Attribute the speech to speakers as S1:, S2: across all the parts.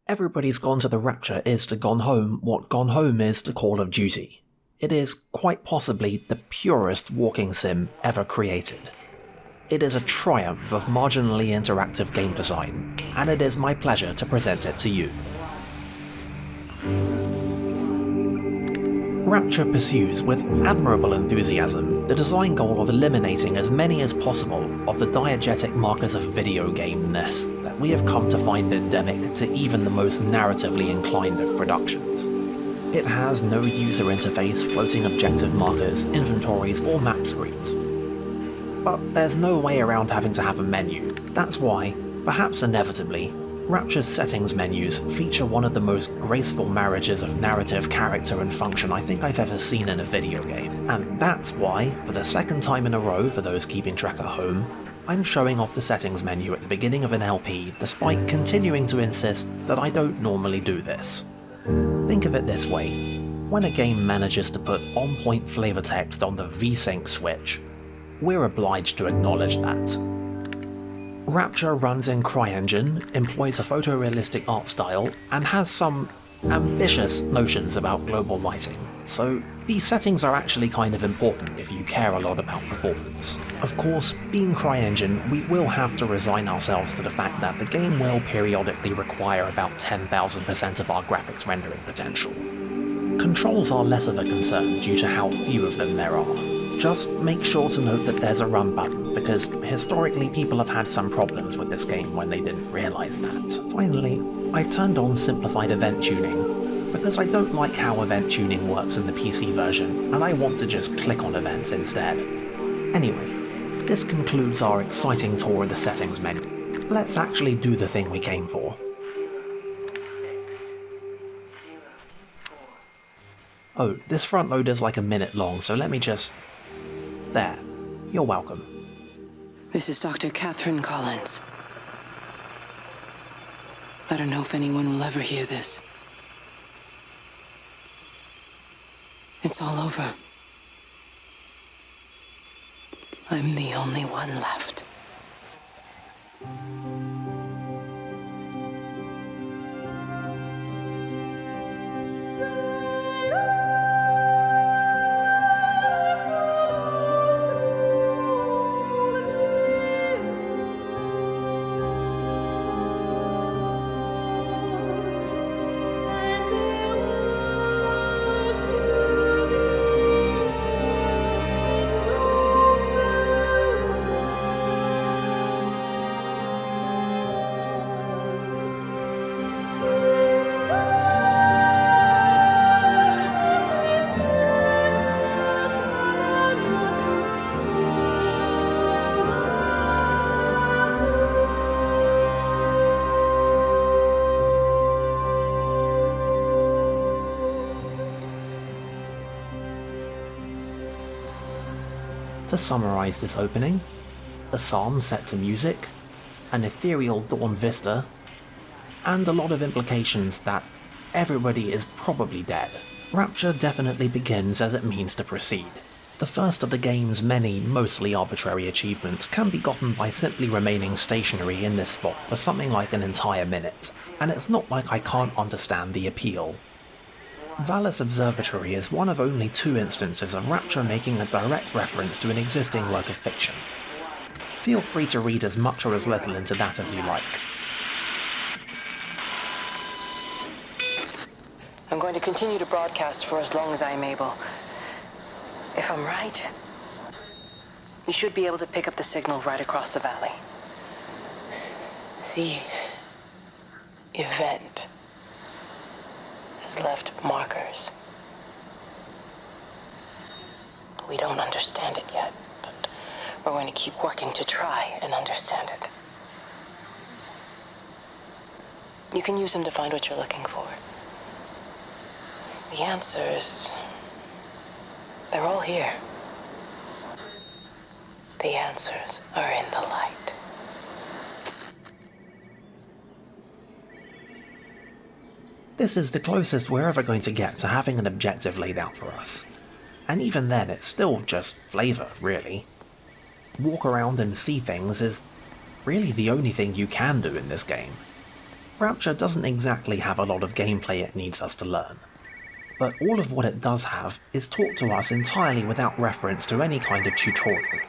S1: Everybody's Gone to the Rapture is to Gone Home what Gone Home is to Call of Duty. It is quite possibly the purest walking sim ever created. It is a triumph of marginally interactive game design, and it is my pleasure to present it to you. Rapture pursues with admirable enthusiasm the design goal of eliminating as many as possible of the diegetic markers of video game-ness that we have come to find endemic to even the most narratively inclined of productions. It has no user interface, floating objective markers, inventories, or map screens. But there's no way around having to have a menu. That's why, perhaps inevitably, Rapture's settings menus feature one of the most graceful marriages of narrative, character, and function I think I've ever seen in a video game. And that's why, for the second time in a row for those keeping track at home, I'm showing off the settings menu at the beginning of an LP despite continuing to insist that I don't normally do this. Think of it this way: when a game manages to put on-point flavor text on the VSync switch, we're obliged to acknowledge that. Rapture runs in CryEngine, employs a photorealistic art style, and has some ambitious notions about global lighting, so these settings are actually kind of important if you care a lot about performance. Of course, being CryEngine, we will have to resign ourselves to the fact that the game will periodically require about 10,000% of our graphics rendering potential. Controls are less of a concern due to how few of them there are. Just make sure to note that there's a run button, because historically people have had some problems with this game when they didn't realise that. Finally, I've turned on simplified event tuning, because I don't like how event tuning works in the PC version, and I want to just click on events instead. Anyway, this concludes our exciting tour of the settings menu. Let's actually do the thing we came for. Oh, this front load is like a minute long, so let me just... There. You're welcome.
S2: This is Dr. Catherine Collins. I don't know if anyone will ever hear this. It's all over. I'm the only one left.
S1: To summarise this opening, a psalm set to music, an ethereal dawn vista, and a lot of implications that everybody is probably dead. Rapture definitely begins as it means to proceed. The first of the game's many, mostly arbitrary achievements can be gotten by simply remaining stationary in this spot for something like an entire minute, and it's not like I can't understand the appeal. Vallis Observatory is one of only 2 instances of Rapture making a direct reference to an existing work of fiction. Feel free to read as much or as little into that as you like.
S2: I'm going to continue to broadcast for as long as I'm able. If I'm right, you should be able to pick up the signal right across the valley. The event has left markers. We don't understand it yet, but we're going to keep working to try and understand it. You can use them to find what you're looking for. The answers, they're all here. The answers are in the light.
S1: This is the closest we're ever going to get to having an objective laid out for us. And even then, it's still just flavour, really. Walk around and see things is really the only thing you can do in this game. Rapture doesn't exactly have a lot of gameplay it needs us to learn, but all of what it does have is taught to us entirely without reference to any kind of tutorial,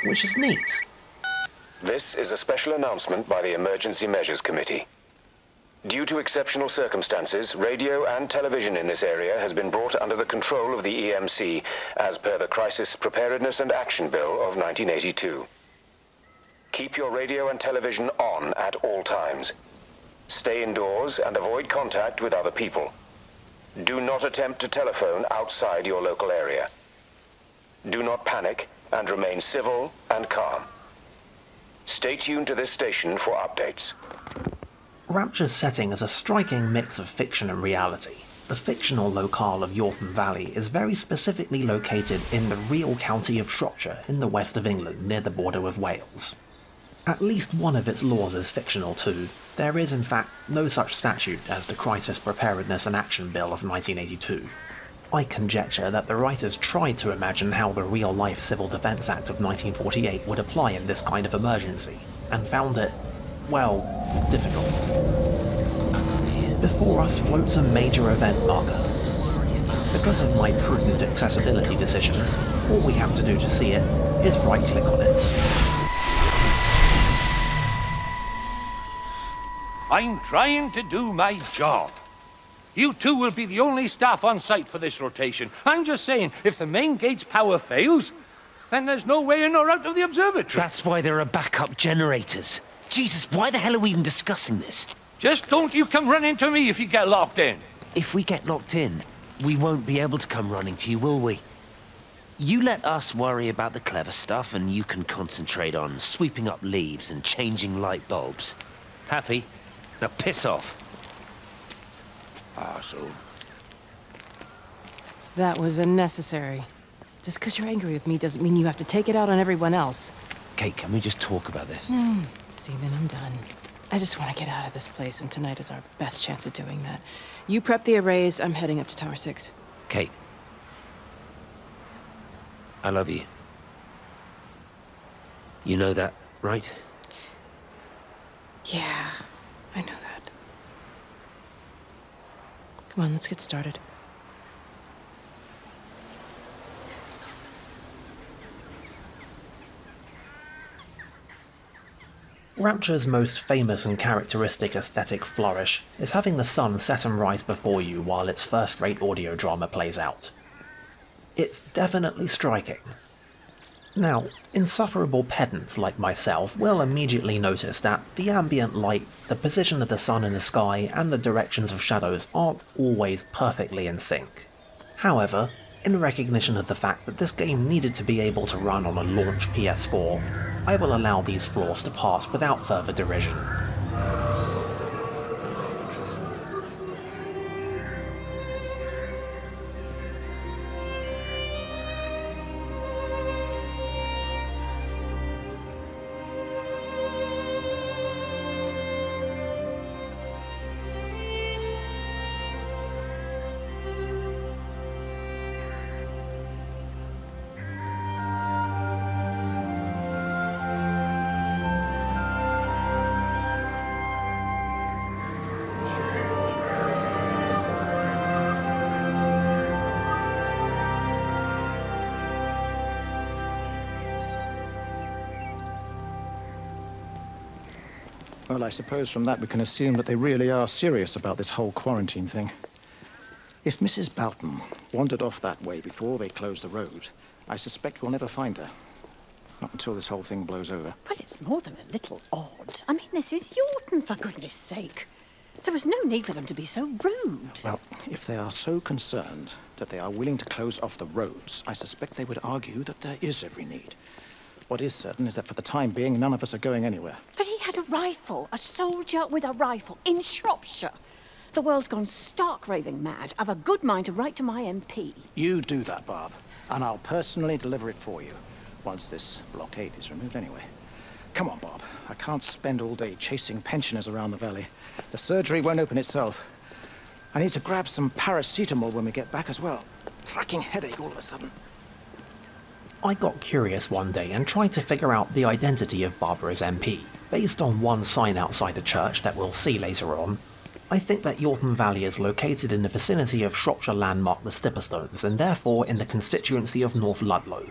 S1: which is neat.
S3: This is a special announcement by the Emergency Measures Committee. Due to exceptional circumstances, radio and television in this area has been brought under the control of the EMC as per the Crisis Preparedness and Action Bill of 1982. Keep your radio and television on at all times. Stay indoors and avoid contact with other people. Do not attempt to telephone outside your local area. Do not panic and remain civil and calm. Stay tuned to this station for updates.
S1: Rapture's setting is a striking mix of fiction and reality. The fictional locale of Yaughton Valley is very specifically located in the real county of Shropshire in the west of England near the border with Wales. At least one of its laws is fictional too. There is in fact no such statute as the Crisis Preparedness and Action Bill of 1982. I conjecture that the writers tried to imagine how the real-life Civil Defence Act of 1948 would apply in this kind of emergency, and found it, well, difficult. Before us floats a major event marker. Because of my prudent accessibility decisions, all we have to do to see it is right-click on it.
S4: I'm trying to do my job. You two will be the only staff on site for this rotation. I'm just saying, if the main gate's power fails, then there's no way in or out of the observatory.
S5: That's why there are backup generators. Jesus, why the hell are we even discussing this?
S4: Just don't you come running to me if you get locked in.
S5: If we get locked in, we won't be able to come running to you, will we? You let us worry about the clever stuff, and you can concentrate on sweeping up leaves and changing light bulbs. Happy? Now piss off.
S4: Arsehole.
S6: That was unnecessary. Just because you're angry with me doesn't mean you have to take it out on everyone else.
S5: Kate, can we just talk about this?
S6: No, Stephen, I'm done. I just want to get out of this place, and tonight is our best chance of doing that. You prep the arrays, I'm heading up to Tower 6.
S5: Kate. I love you. You know that, right?
S6: Yeah, I know that. Come on, let's get started.
S1: Rapture's most famous and characteristic aesthetic flourish is having the sun set and rise before you while its first-rate audio drama plays out. It's definitely striking. Now, insufferable pedants like myself will immediately notice that the ambient light, the position of the sun in the sky, and the directions of shadows aren't always perfectly in sync. However, in recognition of the fact that this game needed to be able to run on a launch PS4, I will allow these flaws to pass without further derision.
S7: Well, I suppose from that we can assume that they really are serious about this whole quarantine thing. If Mrs. Boughton wandered off that way before they closed the road, I suspect we'll never find her. Not until this whole thing blows over.
S8: But it's more than a little odd. I mean, this is Yaughton, for goodness sake. There was no need for them to be so rude.
S7: Well, if they are so concerned that they are willing to close off the roads, I suspect they would argue that there is every need. What is certain is that for the time being, none of us are going anywhere.
S8: But he had a rifle, a soldier with a rifle, in Shropshire. The world's gone stark raving mad. I've a good mind to write to my MP.
S7: You do that, Barb, and I'll personally deliver it for you, once this blockade is removed anyway. Come on, Bob. I can't spend all day chasing pensioners around the valley. The surgery won't open itself. I need to grab some paracetamol when we get back as well. Cracking headache all of a sudden.
S1: I got curious one day and tried to figure out the identity of Barbara's MP. Based on one sign outside a church that we'll see later on, I think that Yaughton Valley is located in the vicinity of Shropshire landmark the Stipperstones, and therefore in the constituency of North Ludlow.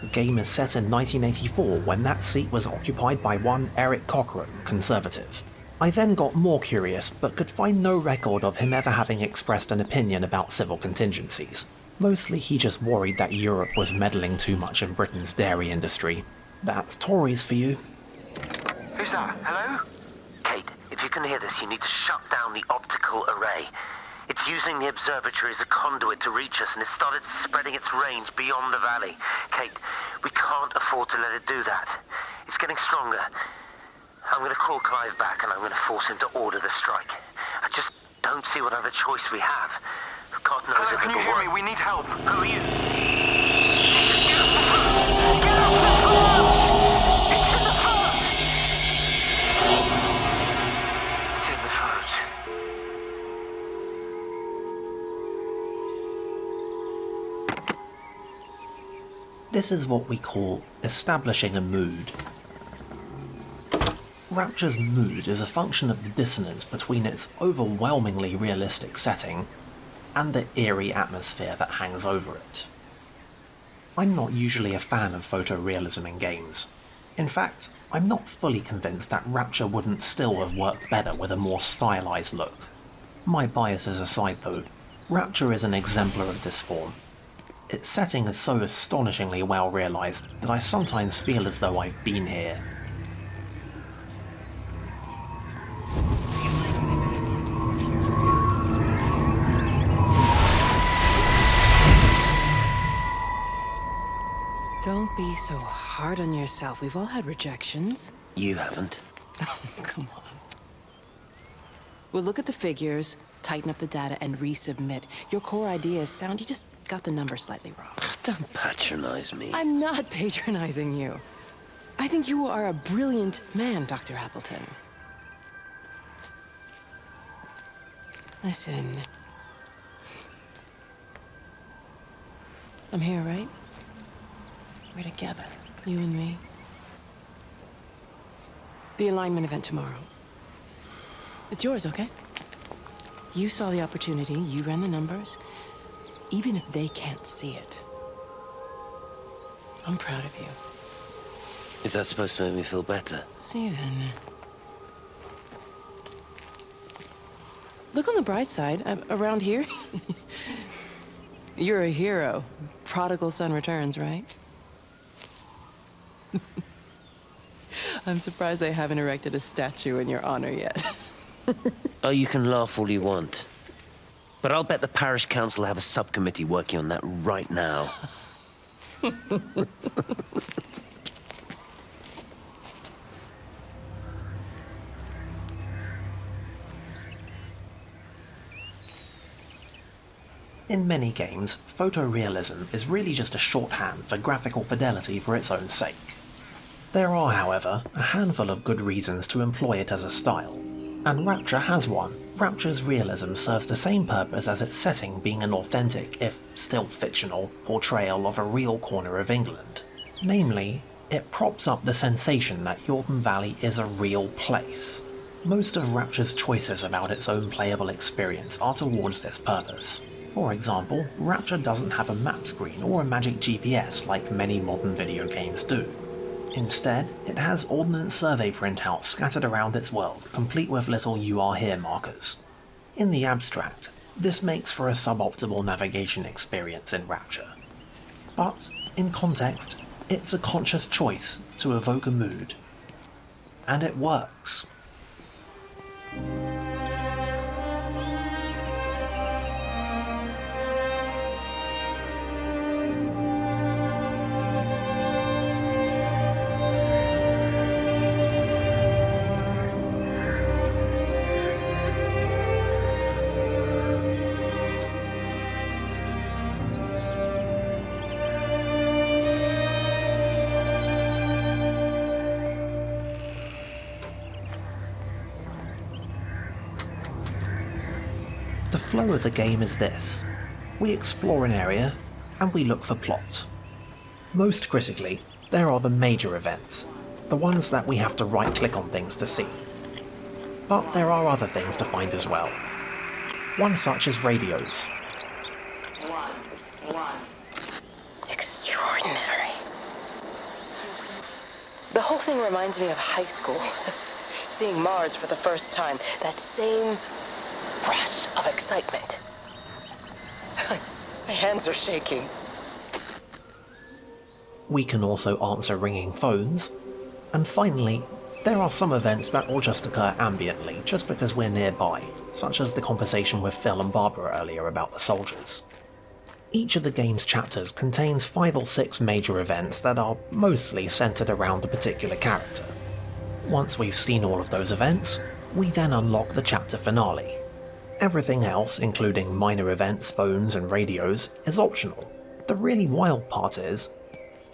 S1: The game is set in 1984, when that seat was occupied by one Eric Cochrane, Conservative. I then got more curious, but could find no record of him ever having expressed an opinion about civil contingencies. Mostly he just worried that Europe was meddling too much in Britain's dairy industry. That's Tories for you.
S9: Who's that? Hello?
S5: Kate, if you can hear this, you need to shut down the optical array. It's using the observatory as a conduit to reach us, and it's started spreading its range beyond the valley. Kate, we can't afford to let it do that. It's getting stronger. I'm going to call Clive back, and I'm going to force him to order the strike. I just don't see what other choice we have. God knows
S9: Hello,
S5: if
S9: can you hear me? We need help.
S5: Who are you? Jesus, get off the phone! Get off the phone! It's in the phone! It's in the phone.
S1: This is what we call establishing a mood. Rapture's mood is a function of the dissonance between its overwhelmingly realistic setting and the eerie atmosphere that hangs over it. I'm not usually a fan of photorealism in games. In fact, I'm not fully convinced that Rapture wouldn't still have worked better with a more stylized look. My biases aside though, Rapture is an exemplar of this form. Its setting is so astonishingly well realised that I sometimes feel as though I've been here.
S6: Don't be so hard on yourself. We've all had rejections.
S5: You haven't.
S6: Come on. We'll look at the figures, tighten up the data, and resubmit. Your core idea is sound, you just got the numbers slightly wrong.
S5: Don't patronize me.
S6: I'm not patronizing you. I think you are a brilliant man, Dr. Appleton. Listen. I'm here, right? We're together, you and me. The alignment event tomorrow. It's yours, okay? You saw the opportunity, you ran the numbers. Even if they can't see it, I'm proud of you.
S5: Is that supposed to make me feel better?
S6: Steven. Look on the bright side. Around here, you're a hero. Prodigal son returns, right? I'm surprised they haven't erected a statue in your honor yet.
S5: Oh, you can laugh all you want. But I'll bet the parish council have a subcommittee working on that right now.
S1: In many games, photorealism is really just a shorthand for graphical fidelity for its own sake. There are, however, a handful of good reasons to employ it as a style, and Rapture has one. Rapture's realism serves the same purpose as its setting being an authentic, if still fictional, portrayal of a real corner of England. Namely, it props up the sensation that Yaughton Valley is a real place. Most of Rapture's choices about its own playable experience are towards this purpose. For example, Rapture doesn't have a map screen or a magic GPS like many modern video games do. Instead, it has Ordnance Survey printouts scattered around its world, complete with little "You Are Here" markers. In the abstract, this makes for a suboptimal navigation experience in Rapture. But, in context, it's a conscious choice to evoke a mood. And it works. The flow of the game is this. We explore an area, and we look for plot. Most critically, there are the major events. the ones that we have to right-click on things to see. But there are other things to find as well. One such is radios.
S2: Extraordinary. The whole thing reminds me of high school. Seeing Mars for the first time, that same rush of excitement. My hands are shaking.
S1: We can also answer ringing phones. And finally, there are some events that will just occur ambiently, just because we're nearby, such as the conversation with Phil and Barbara earlier about the soldiers. Each of the game's chapters contains 5 or 6 major events that are mostly centered around a particular character. Once we've seen all of those events, we then unlock the chapter finale. Everything else, including minor events, phones and radios, is optional. The really wild part is,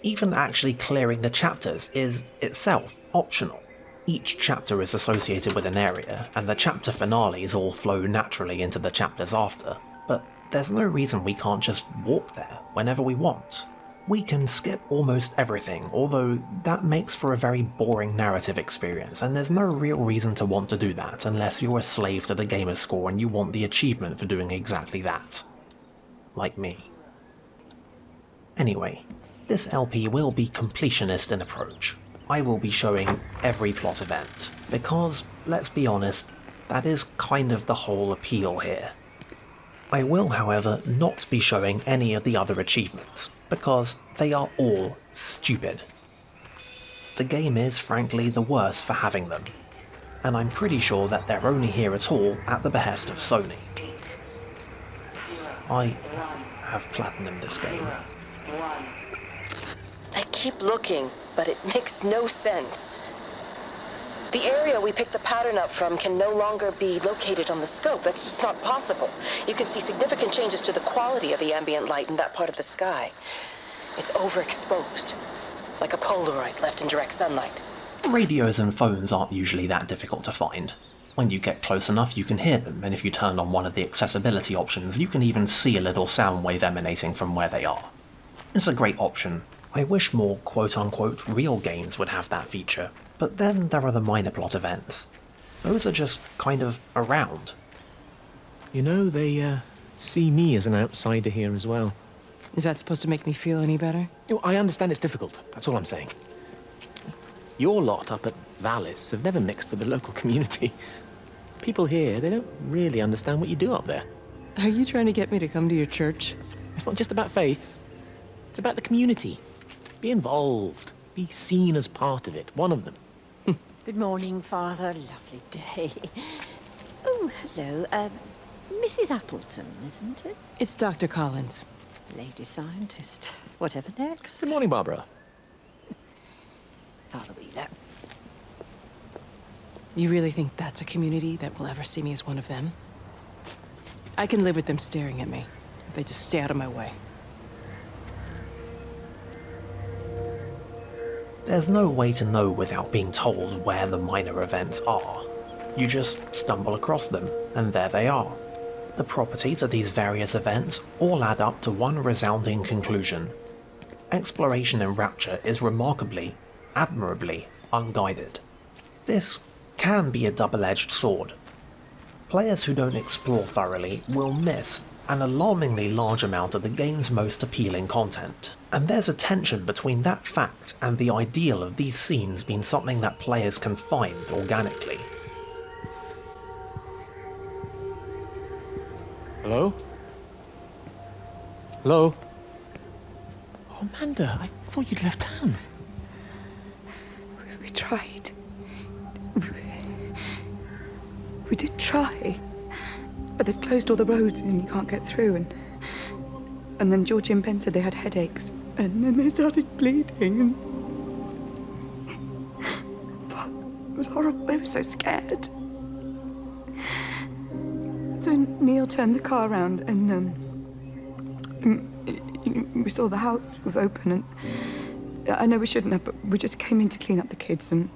S1: even actually clearing the chapters is itself optional. Each chapter is associated with an area, and the chapter finales all flow naturally into the chapters after, but there's no reason we can't just walk there whenever we want. We can skip almost everything, although that makes for a very boring narrative experience, and there's no real reason to want to do that unless you're a slave to the gamer score and you want the achievement for doing exactly that. Like me. Anyway, this LP will be completionist in approach. I will be showing every plot event, because, let's be honest, that is kind of the whole appeal here. I will, however, not be showing any of the other achievements, because they are all stupid. The game is, frankly, the worse for having them, and I'm pretty sure that they're only here at all at the behest of Sony. I have platinumed this game.
S2: I keep looking, but it makes no sense. The area we picked the pattern up from can no longer be located on the scope. That's just not possible. You can see significant changes to the quality of the ambient light in that part of the sky. It's overexposed, like a Polaroid left in direct sunlight.
S1: Radios and phones aren't usually that difficult to find. When you get close enough, you can hear them, and if you turn on one of the accessibility options, you can even see a little sound wave emanating from where they are. It's a great option. I wish more quote-unquote real games would have that feature, but then there are the minor plot events. Those are just kind of around.
S10: You know, they see me as an outsider here as well.
S6: Is that supposed to make me feel any better?
S10: You know, I understand it's difficult, that's all I'm saying. Your lot up at Valis have never mixed with the local community. People here, they don't really understand what you do up there.
S6: Are you trying to get me to come to your church?
S10: It's not just about faith. It's about the community. Be involved. Be seen as part of it. One of them.
S8: Good morning, Father. Lovely day. Oh, hello. Mrs. Appleton, isn't it?
S6: It's Dr. Collins.
S8: Lady scientist. Whatever next.
S10: Good morning, Barbara.
S8: Father Wheeler.
S6: You really think that's a community that will ever see me as one of them? I can live with them staring at me. If they just stay out of my way.
S1: There's no way to know without being told where the minor events are. You just stumble across them, and there they are. The properties of these various events all add up to one resounding conclusion. Exploration in Rapture is remarkably, admirably, unguided. This can be a double-edged sword. Players who don't explore thoroughly will miss an alarmingly large amount of the game's most appealing content. And there's a tension between that fact and the ideal of these scenes being something that players can find organically.
S10: Hello? Hello? Oh, Amanda, I thought you'd left town.
S11: We tried. We did try. But they've closed all the roads and you can't get through. And then Georgie and Ben said they had headaches. And then they started bleeding. It was horrible. They were so scared. So Neil turned the car around and we saw the house was open. And I know we shouldn't have, but we just came in to clean up the kids. And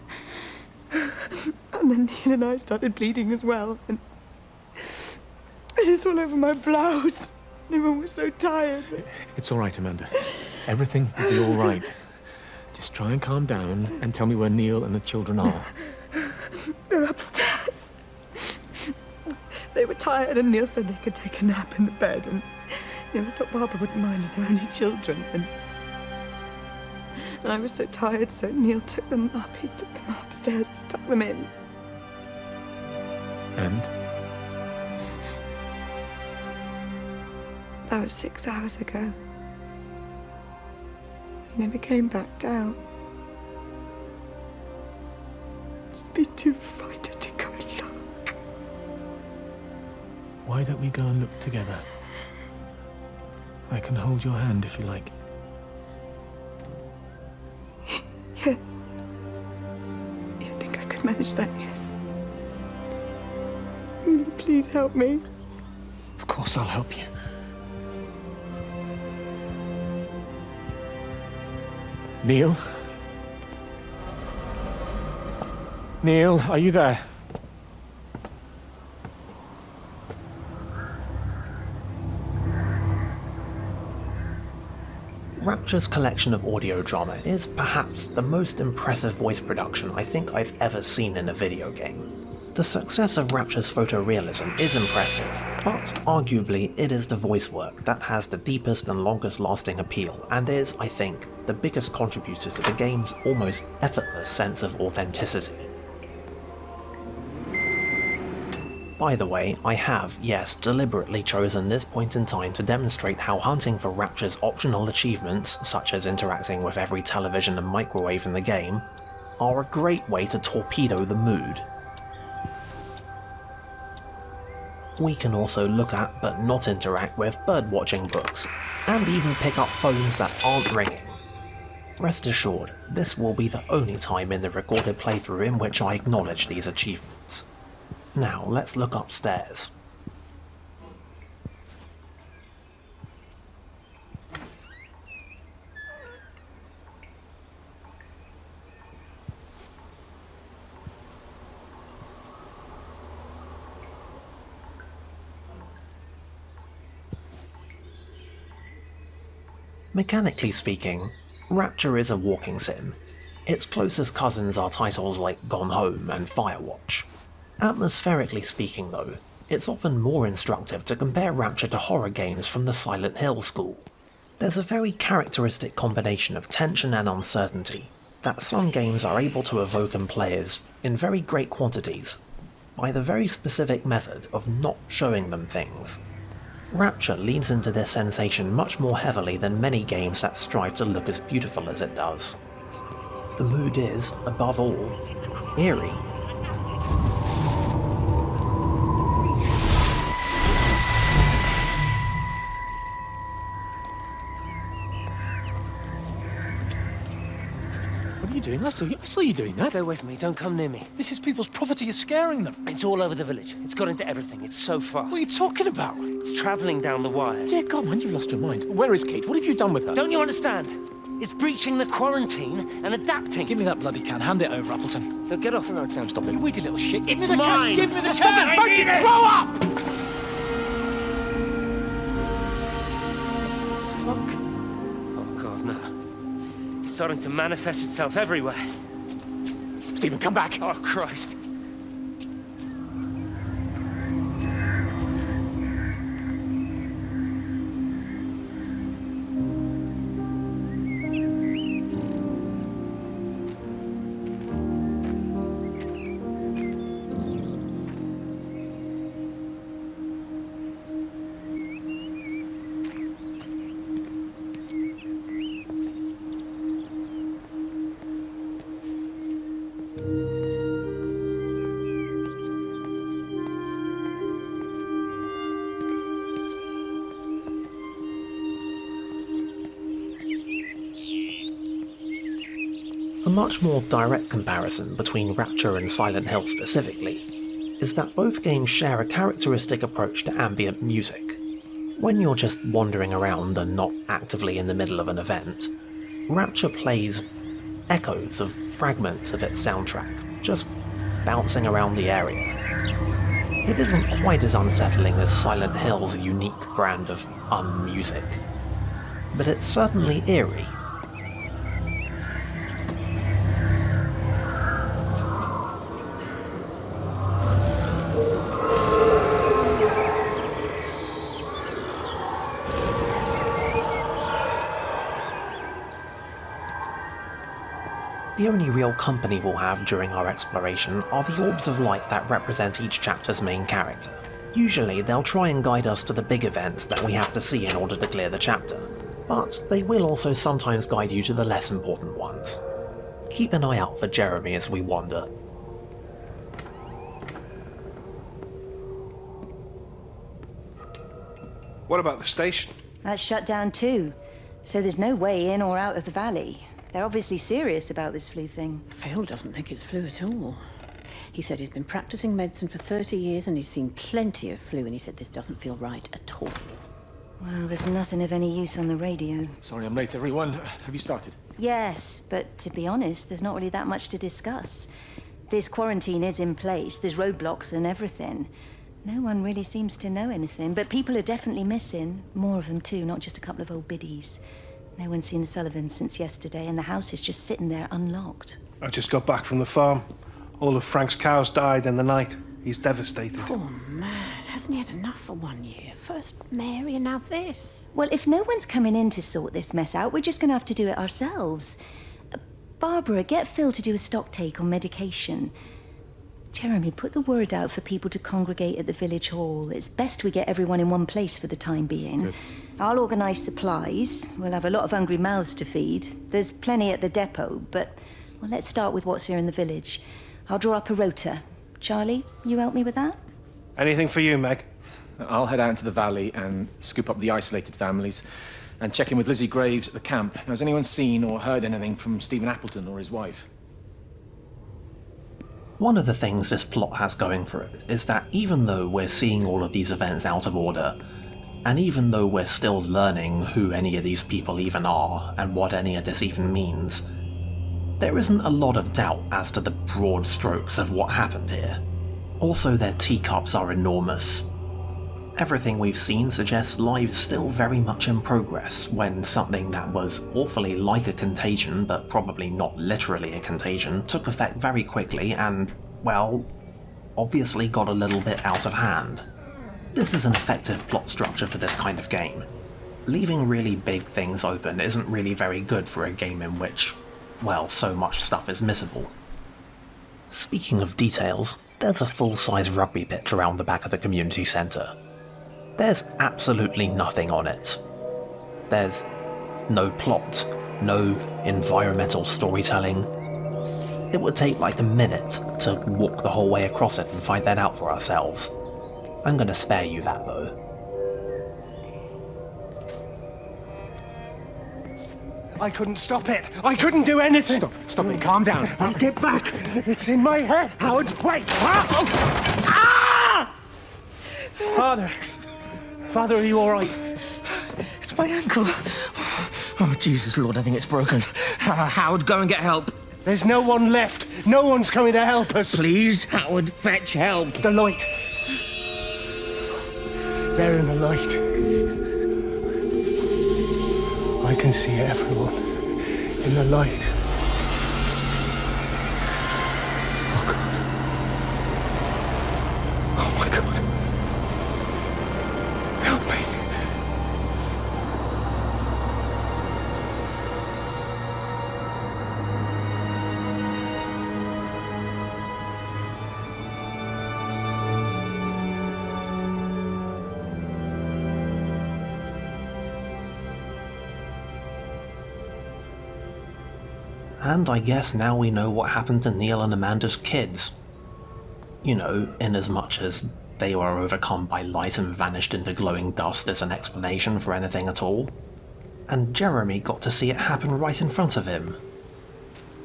S11: then Neil and I started bleeding as well. And it's all over my blouse. Everyone was so tired.
S10: It's all right, Amanda. Everything will be all right. Just try and calm down and tell me where Neil and the children are.
S11: They're upstairs. They were tired and Neil said they could take a nap in the bed and I thought Barbara wouldn't mind as they're only children and I was so tired, so Neil took them up. He took them upstairs to tuck them in.
S10: And?
S11: That was 6 hours ago. He never came back down. Just be too frightened to go and look.
S10: Why don't we go and look together? I can hold your hand if you like.
S11: Yeah. I think I could manage that, yes. Please help me.
S10: Of course I'll help you. Neil? Neil, are you there?
S1: Rapture's collection of audio drama is perhaps the most impressive voice production I think I've ever seen in a video game. The success of Rapture's photorealism is impressive, but arguably it is the voice work that has the deepest and longest lasting appeal and is, I think, the biggest contributor to the game's almost effortless sense of authenticity. By the way, I have, yes, deliberately chosen this point in time to demonstrate how hunting for Rapture's optional achievements, such as interacting with every television and microwave in the game, are a great way to torpedo the mood. We can also look at, but not interact with, birdwatching books, and even pick up phones that aren't ringing. Rest assured, this will be the only time in the recorded playthrough in which I acknowledge these achievements. Now, let's look upstairs. Mechanically speaking, Rapture is a walking sim. Its closest cousins are titles like Gone Home and Firewatch. Atmospherically speaking though, it's often more instructive to compare Rapture to horror games from the Silent Hill school. There's a very characteristic combination of tension and uncertainty that some games are able to evoke in players in very great quantities by the very specific method of not showing them things. Rapture leans into this sensation much more heavily than many games that strive to look as beautiful as it does. The mood is, above all, eerie.
S10: What are you doing? I saw you doing that.
S5: Stay away from me. Don't come near me.
S12: This is people's property. You're scaring them.
S5: It's all over the village. It's got into everything. It's so fast.
S12: What are you talking about?
S5: It's travelling down the wires.
S10: Dear God, man, you've lost your mind. Where is Kate? What have you done with her?
S5: Don't you understand? It's breaching the quarantine and adapting.
S12: Give me that bloody can. Hand it over, Appleton.
S5: No, get off.
S10: No, Sam, stop it.
S12: You weedy little shit. Give
S5: It's
S12: me the
S5: mine.
S12: Can. Give me the
S5: Stop
S12: can.
S5: it. I need it.
S12: Grow up!
S5: Fuck. Oh, God, no. It's starting to manifest itself everywhere.
S12: Stephen, come back.
S5: Oh, Christ.
S1: A much more direct comparison between Rapture and Silent Hill specifically is that both games share a characteristic approach to ambient music. When you're just wandering around and not actively in the middle of an event, Rapture plays echoes of fragments of its soundtrack, just bouncing around the area. It isn't quite as unsettling as Silent Hill's unique brand of unmusic, but it's certainly eerie. The only real company we'll have during our exploration are the orbs of light that represent each chapter's main character. Usually they'll try and guide us to the big events that we have to see in order to clear the chapter, but they will also sometimes guide you to the less important ones. Keep an eye out for Jeremy as we wander.
S13: What about the station?
S14: That's shut down too, so there's no way in or out of the valley. They're obviously serious about this flu thing.
S8: Phil doesn't think it's flu at all. He said he's been practicing medicine for 30 years and he's seen plenty of flu, and he said this doesn't feel right at all.
S14: Well, there's nothing of any use on the radio.
S10: Sorry I'm late, everyone. Have you started?
S14: Yes, but to be honest, there's not really that much to discuss. This quarantine is in place, there's roadblocks and everything. No one really seems to know anything, but people are definitely missing. More of them too, not just a couple of old biddies. No one's seen the Sullivans since yesterday, and the house is just sitting there unlocked.
S13: I just got back from the farm. All of Frank's cows died in the night. He's devastated.
S8: Poor man, hasn't he had enough for 1 year? First Mary and now this.
S14: Well, if no one's coming in to sort this mess out, we're just going to have to do it ourselves. Barbara, get Phil to do a stock take on medication. Jeremy, put the word out for people to congregate at the village hall. It's best we get everyone in one place for the time being.
S10: Good.
S14: I'll organise supplies. We'll have a lot of hungry mouths to feed. There's plenty at the depot, but well, let's start with what's here in the village. I'll draw up a rota. Charlie, you help me with that?
S13: Anything for you, Meg?
S10: I'll head out into the valley and scoop up the isolated families and check in with Lizzie Graves at the camp. Now, has anyone seen or heard anything from Stephen Appleton or his wife?
S1: One of the things this plot has going for it is that even though we're seeing all of these events out of order, and even though we're still learning who any of these people even are and what any of this even means, there isn't a lot of doubt as to the broad strokes of what happened here. Also, their teacups are enormous. Everything we've seen suggests lives still very much in progress when something that was awfully like a contagion, but probably not literally a contagion, took effect very quickly and, well, obviously got a little bit out of hand. This is an effective plot structure for this kind of game. Leaving really big things open isn't really very good for a game in which, well, so much stuff is missable. Speaking of details, there's a full-size rugby pitch around the back of the community centre. There's absolutely nothing on it. There's no plot, no environmental storytelling. It would take like a minute to walk the whole way across it and find that out for ourselves. I'm gonna spare you that though.
S13: I couldn't stop it. I couldn't do anything.
S12: Stop it. Calm down.
S13: I'll get back. It's in my head.
S12: Howard, wait!
S13: Ah! Father, are you all right?
S12: It's my ankle. Oh, Jesus, Lord, I think it's broken. Howard, go and get help.
S13: There's no one left. No one's coming to help us.
S12: Please, Howard, fetch help.
S13: The light. They're in the light. I can see everyone in the light. Oh, God. Oh, my God. Help me.
S1: And I guess now we know what happened to Neil and Amanda's kids. You know, in as much as they were overcome by light and vanished into glowing dust as an explanation for anything at all. And Jeremy got to see it happen right in front of him.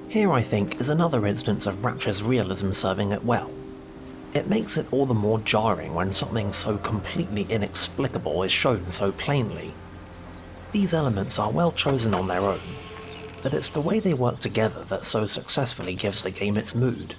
S1: Here, I think, is another instance of Rapture's realism serving it well. It makes it all the more jarring when something so completely inexplicable is shown so plainly. These elements are well chosen on their own, but it's the way they work together that so successfully gives the game its mood.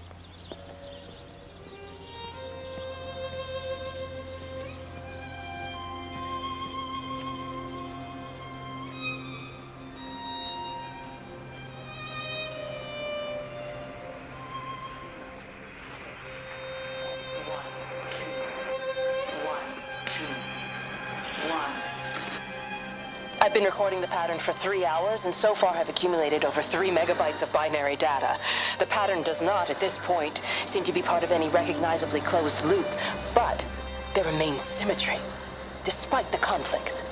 S2: I've been recording the pattern for 3 hours, and so far have accumulated over 3 megabytes of binary data. The pattern does not, at this point, seem to be part of any recognizably closed loop, but there remains symmetry, despite the conflicts.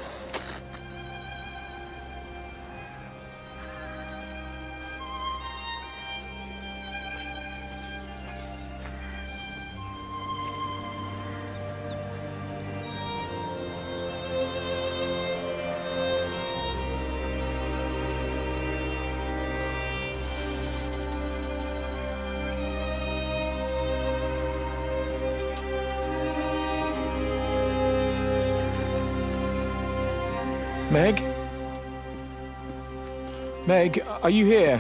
S10: Meg? Meg, are you here?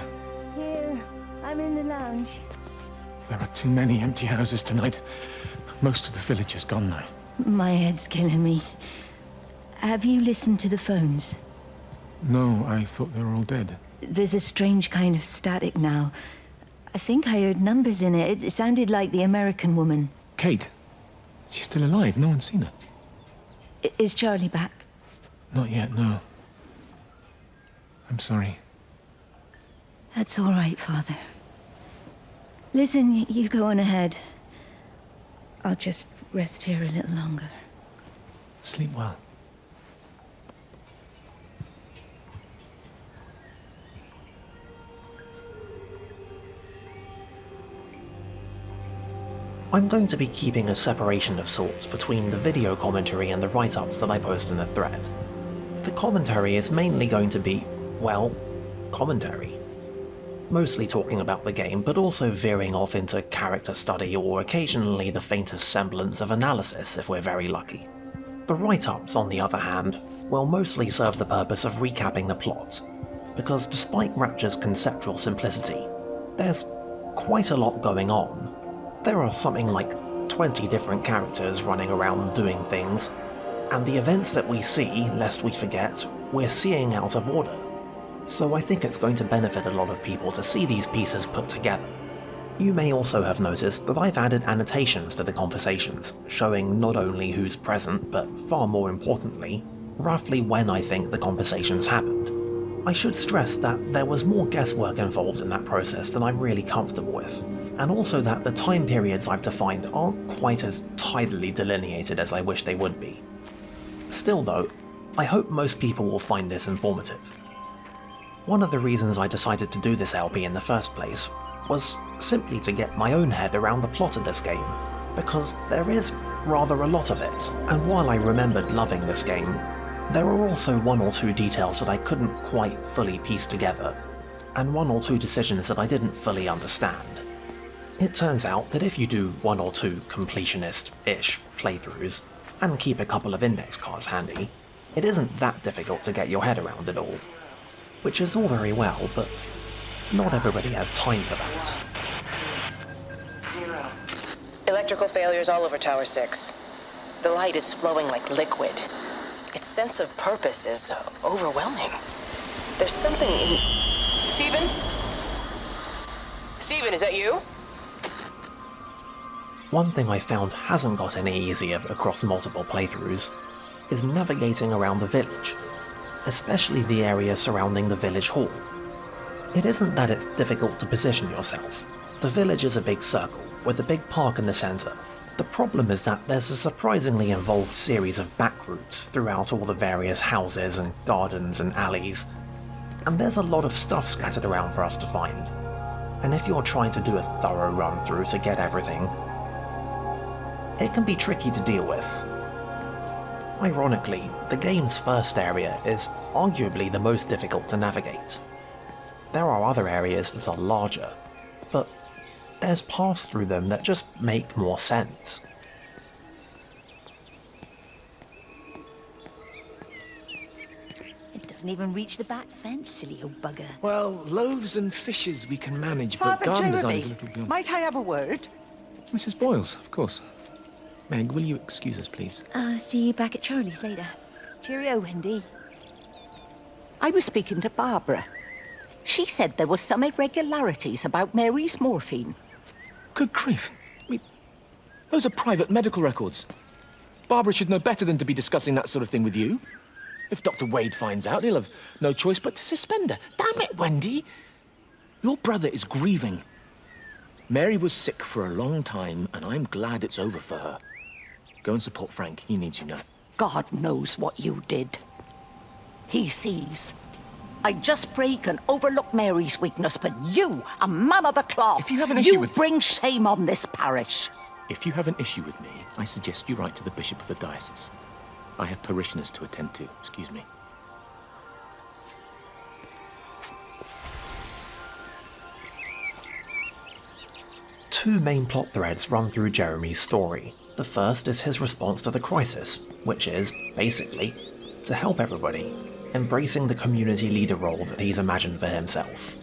S14: Here, I'm in the lounge.
S10: There are too many empty houses tonight. Most of the village is gone now.
S14: My head's killing me. Have you listened to the phones?
S10: No, I thought they were all dead.
S14: There's a strange kind of static now. I think I heard numbers in it. It sounded like the American woman.
S10: Kate? She's still alive. No one's seen her.
S14: Is Charlie back?
S10: Not yet, no. I'm sorry.
S14: That's all right, Father. Listen, you go on ahead. I'll just rest here a little longer.
S10: Sleep well.
S1: I'm going to be keeping a separation of sorts between the video commentary and the write-ups that I post in the thread. The commentary is mainly going to be, well, commentary. Mostly talking about the game, but also veering off into character study or occasionally the faintest semblance of analysis if we're very lucky. The write-ups, on the other hand, will mostly serve the purpose of recapping the plot, because despite Rapture's conceptual simplicity, there's quite a lot going on. There are something like 20 different characters running around doing things, and the events that we see, lest we forget, we're seeing out of order. So I think it's going to benefit a lot of people to see these pieces put together. You may also have noticed that I've added annotations to the conversations, showing not only who's present, but far more importantly, roughly when I think the conversations happened. I should stress that there was more guesswork involved in that process than I'm really comfortable with, and also that the time periods I've defined aren't quite as tidily delineated as I wish they would be. Still though, I hope most people will find this informative. One of the reasons I decided to do this LP in the first place was simply to get my own head around the plot of this game, because there is rather a lot of it, and while I remembered loving this game, there are also one or two details that I couldn't quite fully piece together, and one or two decisions that I didn't fully understand. It turns out that if you do one or two completionist-ish playthroughs, and keep a couple of index cards handy, it isn't that difficult to get your head around it all. Which is all very well, but not everybody has time for that.
S2: Electrical failures all over Tower 6. The light is flowing like liquid. Its sense of purpose is overwhelming. There's something in... Stephen? Stephen, is that you?
S1: One thing I found hasn't got any easier across multiple playthroughs is navigating around the village, especially the area surrounding the village hall. It isn't that it's difficult to position yourself. The village is a big circle, with a big park in the centre. The problem is that there's a surprisingly involved series of back routes throughout all the various houses and gardens and alleys, and there's a lot of stuff scattered around for us to find. And if you're trying to do a thorough run through to get everything, it can be tricky to deal with. Ironically, the game's first area is arguably the most difficult to navigate. There are other areas that are larger, but there's paths through them that just make more sense.
S14: It doesn't even reach the back fence, silly old bugger.
S10: Well, loaves and fishes we can manage, but
S11: Father
S10: garden
S11: Jeremy,
S10: design is a little beyond...
S11: might I have a word?
S10: Mrs. Boyles, of course. Meg, will you excuse us, please?
S14: See you back at Charlie's later. Cheerio, Wendy.
S11: I was speaking to Barbara. She said there were some irregularities about Mary's morphine.
S10: Good grief. Those are private medical records. Barbara should know better than to be discussing that sort of thing with you. If Dr. Wade finds out, he'll have no choice but to suspend her. Damn it, Wendy! Your brother is grieving. Mary was sick for a long time, and I'm glad it's over for her. Go and support Frank. He needs you now.
S8: God knows what you did. He sees. I just break and overlook Mary's weakness, but you, a man of the cloth,
S10: If you have an issue with...
S8: bring shame on this parish.
S10: If you have an issue with me, I suggest you write to the Bishop of the Diocese. I have parishioners to attend to. Excuse me.
S1: Two main plot threads run through Jeremy's story. The first is his response to the crisis, which is, basically, to help everybody, embracing the community leader role that he's imagined for himself.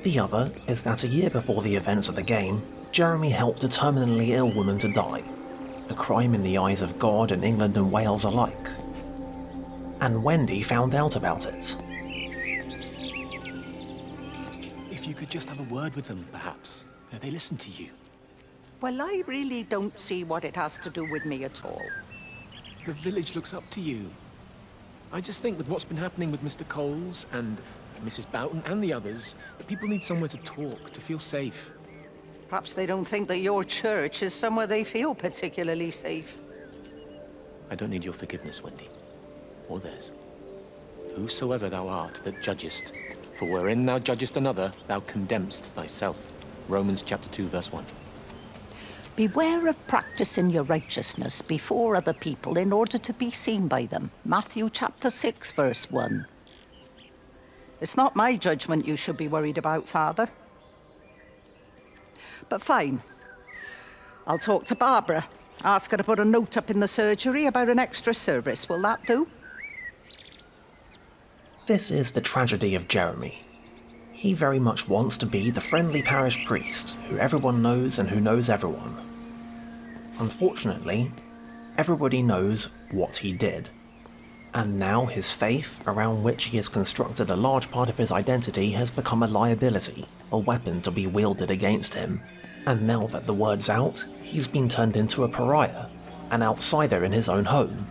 S1: The other is that a year before the events of the game, Jeremy helped a terminally ill woman to die, a crime in the eyes of God and England and Wales alike. And Wendy found out about it.
S10: If you could just have a word with them, perhaps. They listen to you.
S8: Well, I really don't see what it has to do with me at all.
S10: The village looks up to you. I just think with what's been happening with Mr. Coles and Mrs. Boughton and the others, that people need somewhere to talk, to feel safe.
S8: Perhaps they don't think that your church is somewhere they feel particularly safe.
S10: I don't need your forgiveness, Wendy. Or theirs. Whosoever thou art that judgest, for wherein thou judgest another, thou condemnest thyself. Romans chapter 2, verse 1.
S8: Beware of practicing your righteousness before other people in order to be seen by them. Matthew chapter 6, verse 1. It's not my judgment you should be worried about, Father. But fine. I'll talk to Barbara. Ask her to put a note up in the surgery about an extra service. Will that do?
S1: This is the tragedy of Jeremy. He very much wants to be the friendly parish priest who everyone knows and who knows everyone. Unfortunately, everybody knows what he did. And now his faith, around which he has constructed a large part of his identity, has become a liability, a weapon to be wielded against him. And now that the word's out, he's been turned into a pariah, an outsider in his own home.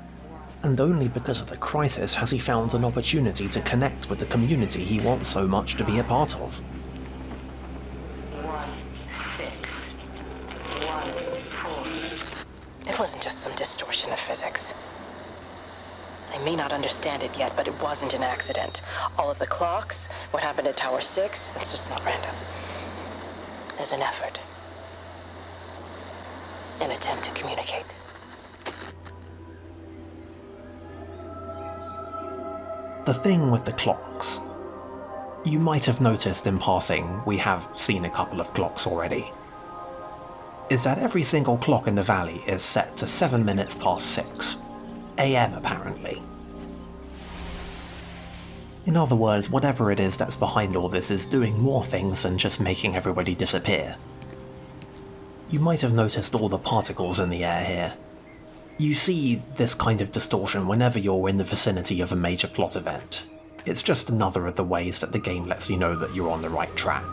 S1: And only because of the crisis has he found an opportunity to connect with the community he wants so much to be a part of.
S2: 1, 6, 1, 4. It wasn't just some distortion of physics. I may not understand it yet, but it wasn't an accident. All of the clocks, what happened at Tower 6, it's just not random. There's an effort. An attempt to communicate.
S1: The thing with the clocks. You might have noticed in passing, we have seen a couple of clocks already, is that every single clock in the valley is set to 7 minutes past 6 AM apparently. In other words, whatever it is that's behind all this is doing more things than just making everybody disappear. You might have noticed all the particles in the air here. You see this kind of distortion whenever you're in the vicinity of a major plot event. It's just another of the ways that the game lets you know that you're on the right track.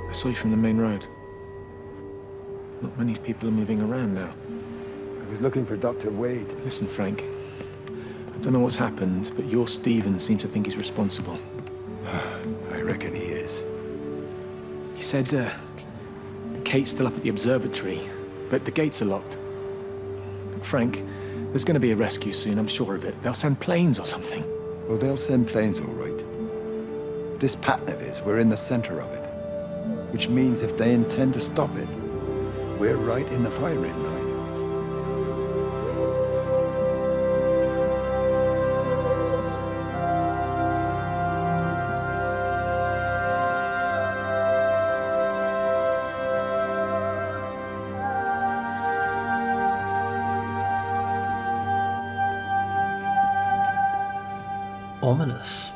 S10: I saw you from the main road. Not many people are moving around now.
S15: I was looking for Dr. Wade.
S10: Listen, Frank. I don't know what's happened, but your Stephen seems to think he's responsible.
S15: I reckon he is.
S10: He said, Kate's still up at the observatory, but the gates are locked. Frank, there's going to be a rescue soon, I'm sure of it. They'll send planes or something.
S15: Well, they'll send planes, all right. This pattern of his, we're in the center of it. Which means if they intend to stop it, we're right in the firing line.
S1: Ominous.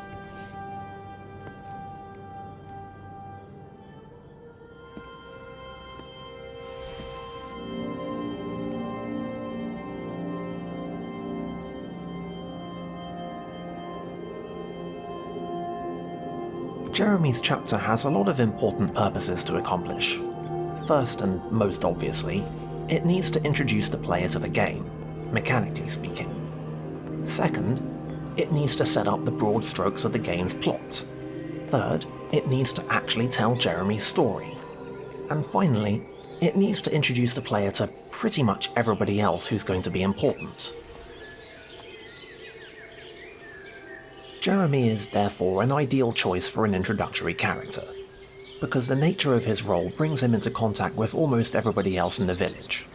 S1: Jeremy's chapter has a lot of important purposes to accomplish. First and most obviously, it needs to introduce the player to the game, mechanically speaking. Second, it needs to set up the broad strokes of the game's plot. Third, it needs to actually tell Jeremy's story. And finally, it needs to introduce the player to pretty much everybody else who's going to be important. Jeremy is therefore an ideal choice for an introductory character, because the nature of his role brings him into contact with almost everybody else in the village,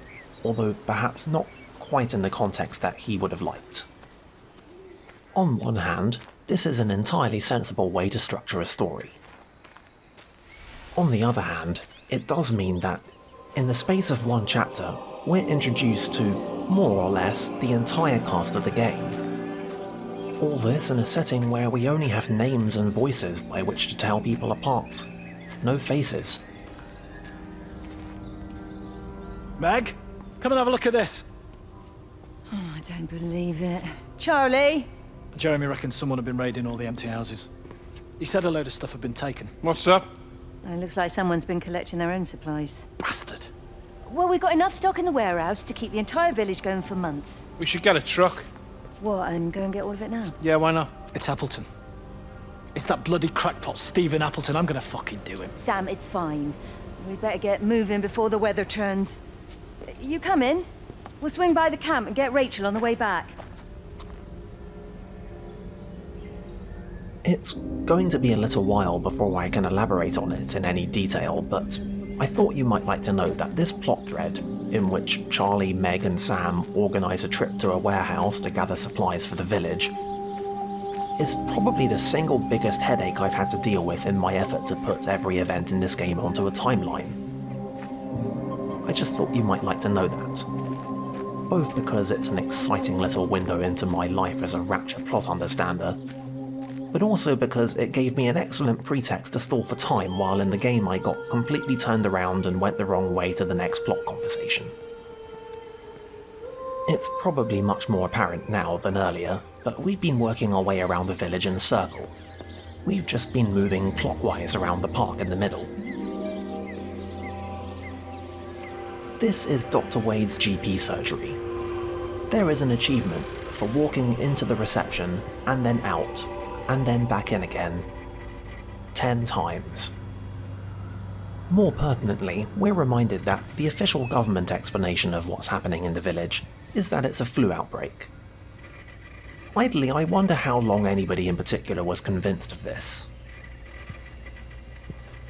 S1: although perhaps not quite in the context that he would have liked. On one hand, this is an entirely sensible way to structure a story. On the other hand, it does mean that, in the space of one chapter, we're introduced to, more or less, the entire cast of the game. All this in a setting where we only have names and voices by which to tell people apart. No faces.
S16: Meg, come and have a look at this.
S14: Oh, I don't believe it. Charlie?
S16: Jeremy reckons someone had been raiding all the empty houses. He said a load of stuff had been taken.
S13: What's up?
S14: It looks like someone's been collecting their own supplies.
S16: Bastard.
S14: Well, we've got enough stock in the warehouse to keep the entire village going for months.
S13: We should get a truck.
S14: What, and go and get all of it now?
S13: Yeah, why not?
S16: It's Appleton. It's that bloody crackpot Stephen Appleton. I'm gonna fucking do him.
S14: Sam, it's fine. We'd better get moving before the weather turns. You come in. We'll swing by the camp and get Rachel on the way back.
S1: It's going to be a little while before I can elaborate on it in any detail, but I thought you might like to know that this plot thread, in which Charlie, Meg and Sam organise a trip to a warehouse to gather supplies for the village, is probably the single biggest headache I've had to deal with in my effort to put every event in this game onto a timeline. I just thought you might like to know that. Both because it's an exciting little window into my life as a Rapture plot understander, but also because it gave me an excellent pretext to stall for time while in the game I got completely turned around and went the wrong way to the next plot conversation. It's probably much more apparent now than earlier, but we've been working our way around the village in a circle. We've just been moving clockwise around the park in the middle. This is Dr. Wade's GP surgery. There is an achievement for walking into the reception and then out, and then back in again, 10 times. More pertinently, we're reminded that the official government explanation of what's happening in the village is that it's a flu outbreak. Idly, I wonder how long anybody in particular was convinced of this.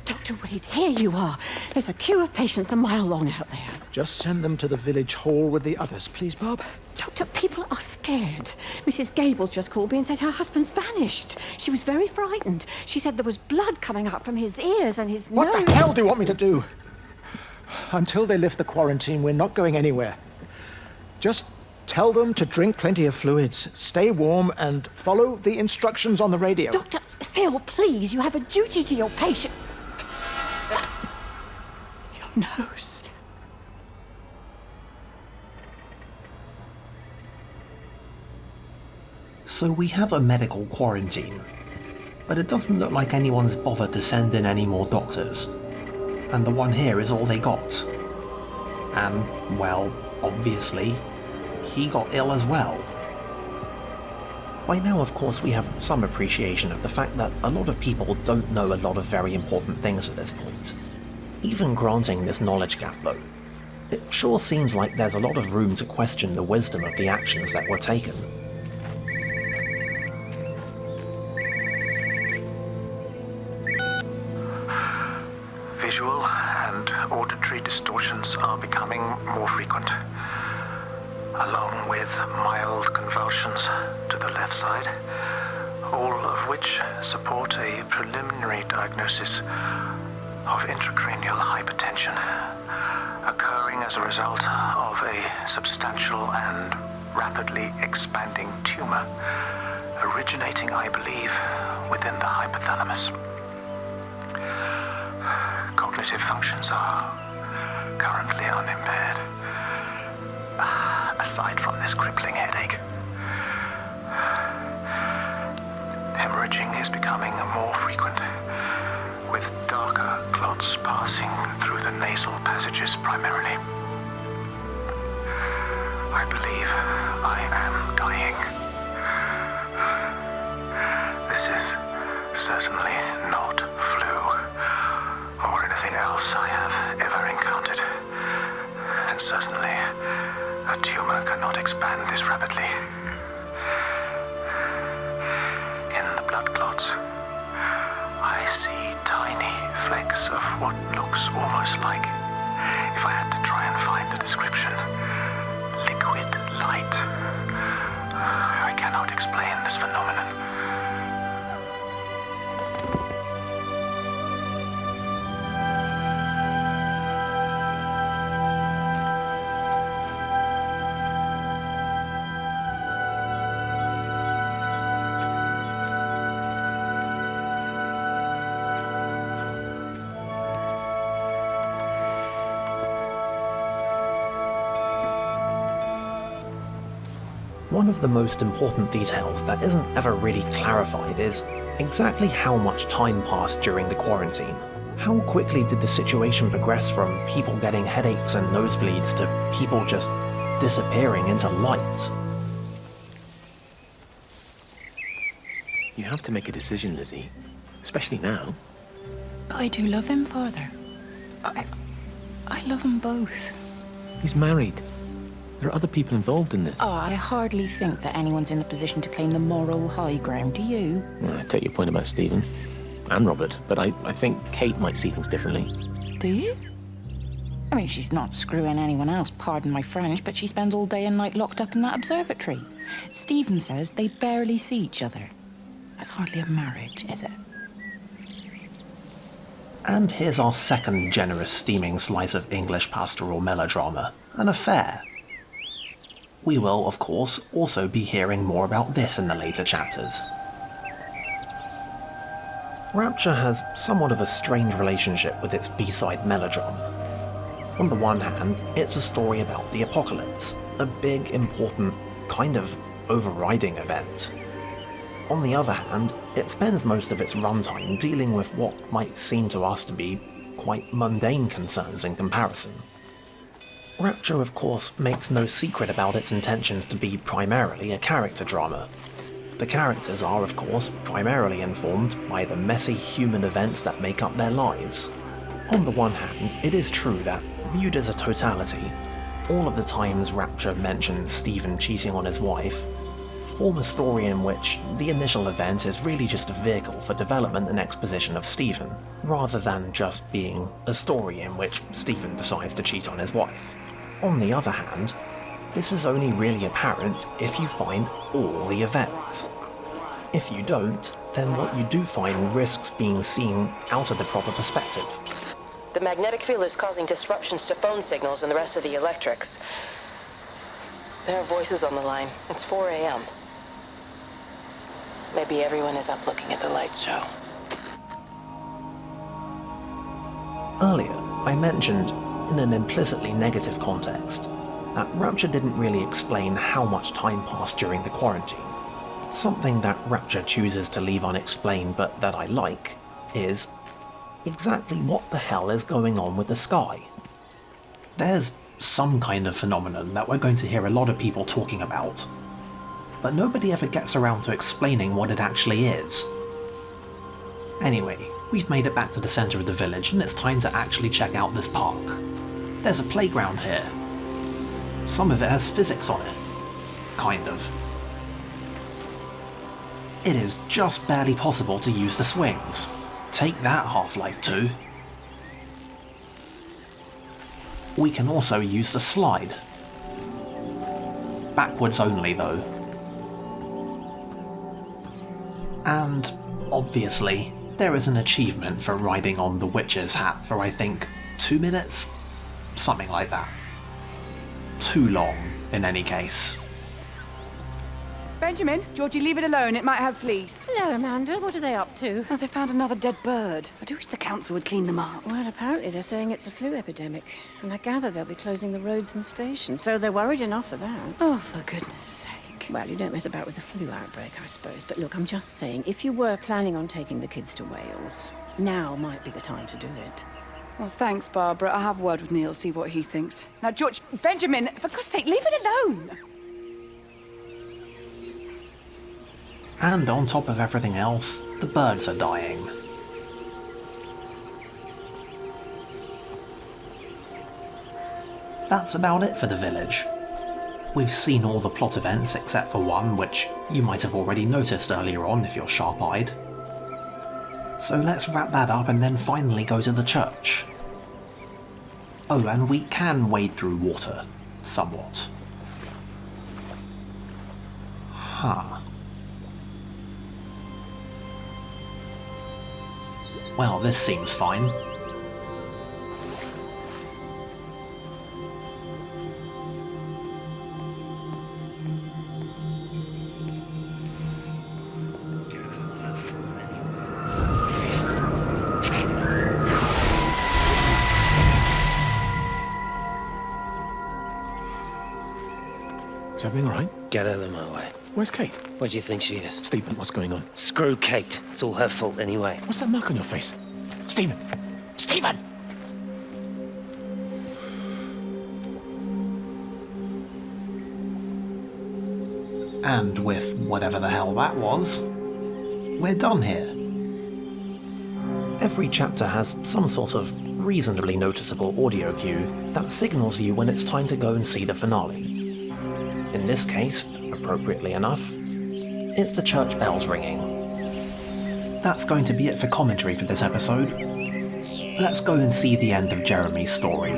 S17: Dr. Wade, here you are. There's a queue of patients a mile long out there.
S7: Just send them to the village hall with the others, please, Bob.
S17: Doctor, people are scared. Mrs. Gable's just called me and said her husband's vanished. She was very frightened. She said there was blood coming up from his ears and his nose.
S7: What the hell do you want me to do? Until they lift the quarantine, we're not going anywhere. Just tell them to drink plenty of fluids, stay warm, and follow the instructions on the radio.
S17: Dr. Phil, please, you have a duty to your patient. Your nose.
S1: So we have a medical quarantine, but it doesn't look like anyone's bothered to send in any more doctors, and the one here is all they got. And, well, obviously, he got ill as well. By now, of course, we have some appreciation of the fact that a lot of people don't know a lot of very important things at this point. Even granting this knowledge gap, though, it sure seems like there's a lot of room to question the wisdom of the actions that were taken.
S18: Visual and auditory distortions are becoming more frequent, along with mild convulsions to the left side, all of which support a preliminary diagnosis of intracranial hypertension, occurring as a result of a substantial and rapidly expanding tumor, originating, I believe, within the hypothalamus. Cognitive functions are currently unimpaired, aside from this crippling headache. Hemorrhaging is becoming more frequent, with darker clots passing through the nasal passage messages primarily. I believe I am dying. This is certainly not flu or anything else I have ever encountered. And certainly, a tumor cannot expand this rapidly. In the blood clots, I see tiny flecks of what looks almost like, if I had to try and find a description, liquid light. I cannot explain this phenomenon.
S1: One of the most important details that isn't ever really clarified is exactly how much time passed during the quarantine. How quickly did the situation progress from people getting headaches and nosebleeds to people just disappearing into light?
S10: You have to make a decision, Lizzie. Especially now.
S6: But I do love him, Father. I love them both.
S10: He's married. There are other people involved in this.
S6: Oh, I hardly think that anyone's in the position to claim the moral high ground, do you?
S10: Well, I take your point about Stephen and Robert, but I think Kate might see things differently.
S6: Do you? I mean, she's not screwing anyone else, pardon my French, but she spends all day and night locked up in that observatory. Stephen says they barely see each other. That's hardly a marriage, is it?
S1: And here's our second generous steaming slice of English pastoral melodrama, an affair. We will, of course, also be hearing more about this in the later chapters. Rapture has somewhat of a strange relationship with its B-side melodrama. On the one hand, it's a story about the apocalypse, a big, important, kind of overriding event. On the other hand, it spends most of its runtime dealing with what might seem to us to be quite mundane concerns in comparison. Rapture, of course, makes no secret about its intentions to be primarily a character drama. The characters are, of course, primarily informed by the messy human events that make up their lives. On the one hand, it is true that, viewed as a totality, all of the times Rapture mentions Stephen cheating on his wife form a story in which the initial event is really just a vehicle for development and exposition of Stephen, rather than just being a story in which Stephen decides to cheat on his wife. On the other hand, this is only really apparent if you find all the events. If you don't, then what you do find risks being seen out of the proper perspective.
S2: The magnetic field is causing disruptions to phone signals and the rest of the electrics. There are voices on the line. It's 4 a.m. Maybe everyone is up looking at the light show.
S1: Earlier, I mentioned, in an implicitly negative context, that Rapture didn't really explain how much time passed during the quarantine. Something that Rapture chooses to leave unexplained but that I like is exactly what the hell is going on with the sky. There's some kind of phenomenon that we're going to hear a lot of people talking about, but nobody ever gets around to explaining what it actually is. Anyway, we've made it back to the center of the village and it's time to actually check out this park. There's a playground here. Some of it has physics on it. Kind of. It is just barely possible to use the swings. Take that, Half-Life 2. We can also use the slide. Backwards only, though. And, obviously, there is an achievement for riding on the witch's hat for, I think, 2 minutes? Something like that. Too long, in any case.
S11: Benjamin, Georgie, leave it alone. It might have fleas.
S17: Hello, Amanda. What are they up to?
S11: Oh, they found another dead bird. I do wish the council would clean them up.
S17: Well, apparently they're saying it's a flu epidemic. And I gather they'll be closing the roads and stations, so they're worried enough for that.
S11: Oh, for goodness sake.
S17: Well, you don't mess about with the flu outbreak, I suppose. But look, I'm just saying, if you were planning on taking the kids to Wales, now might be the time to do it.
S11: Well, thanks, Barbara. I'll have a word with Neil, see what he thinks. Now, George, Benjamin, for God's sake, leave it alone!
S1: And on top of everything else, the birds are dying. That's about it for the village. We've seen all the plot events except for one, which you might have already noticed earlier on if you're sharp-eyed. So let's wrap that up and then finally go to the church. Oh, and we can wade through water. Somewhat. Huh. Well, this seems fine.
S10: Is everything all right?
S5: Get out of my way.
S10: Where's Kate?
S5: Where do you think she is?
S10: Stephen, what's going on?
S5: Screw Kate. It's all her fault anyway.
S10: What's that mark on your face? Stephen! Stephen!
S1: And with whatever the hell that was, we're done here. Every chapter has some sort of reasonably noticeable audio cue that signals you when it's time to go and see the finale. In this case, appropriately enough, it's the church bells ringing. That's going to be it for commentary for this episode. Let's go and see the end of Jeremy's story.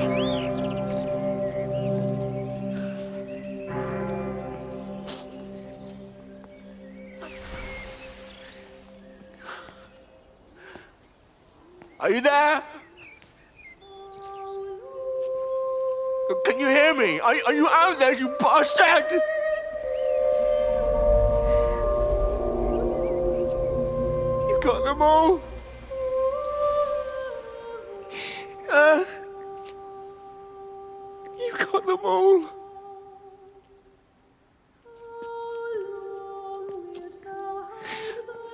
S12: Are you there? Can you hear me? Are you out there, you bastard? You got them all? You got them all?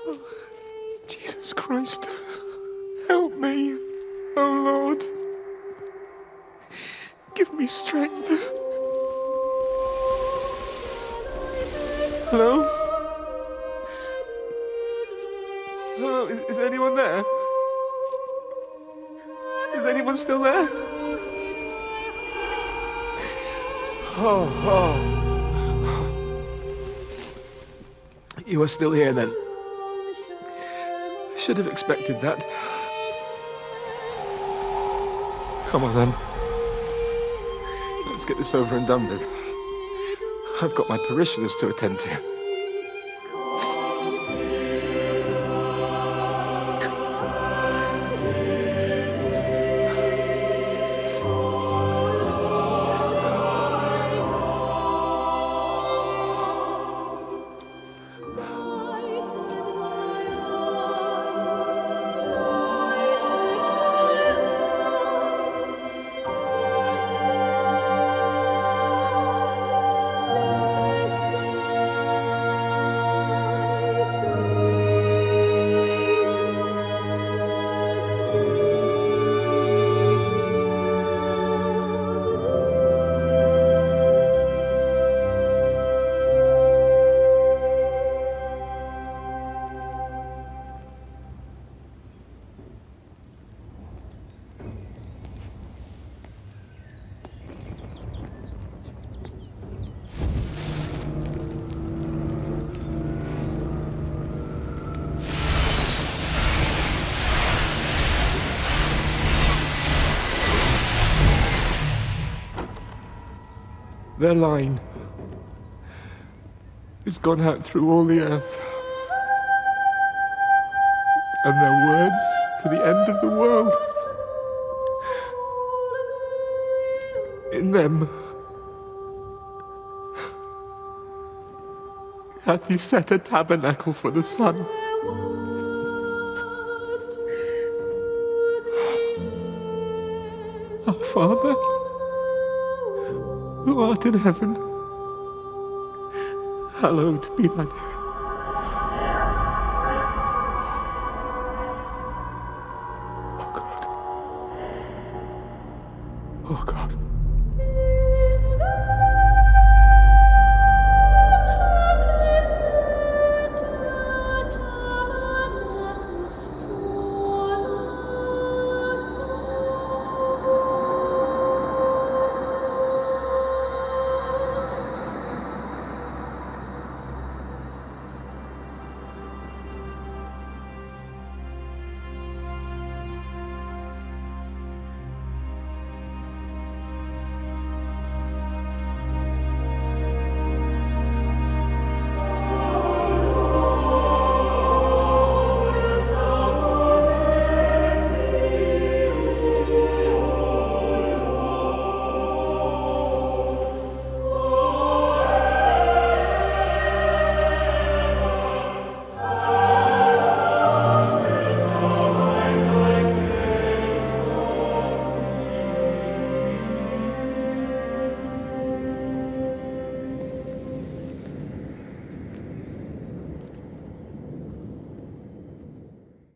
S12: Oh, Jesus Christ. Help me, oh Lord. Give me strength. Hello? Hello, is anyone there? Is anyone still there? Oh. You are still here then? I should have expected that. Come on then. Let's get this over and done with. I've got my parishioners to attend to. Their line has gone out through all the earth, and their words to the end of the world. In them hath he set a tabernacle for the sun. Our Father, who art in heaven, hallowed be thy name. Oh God, Oh, God.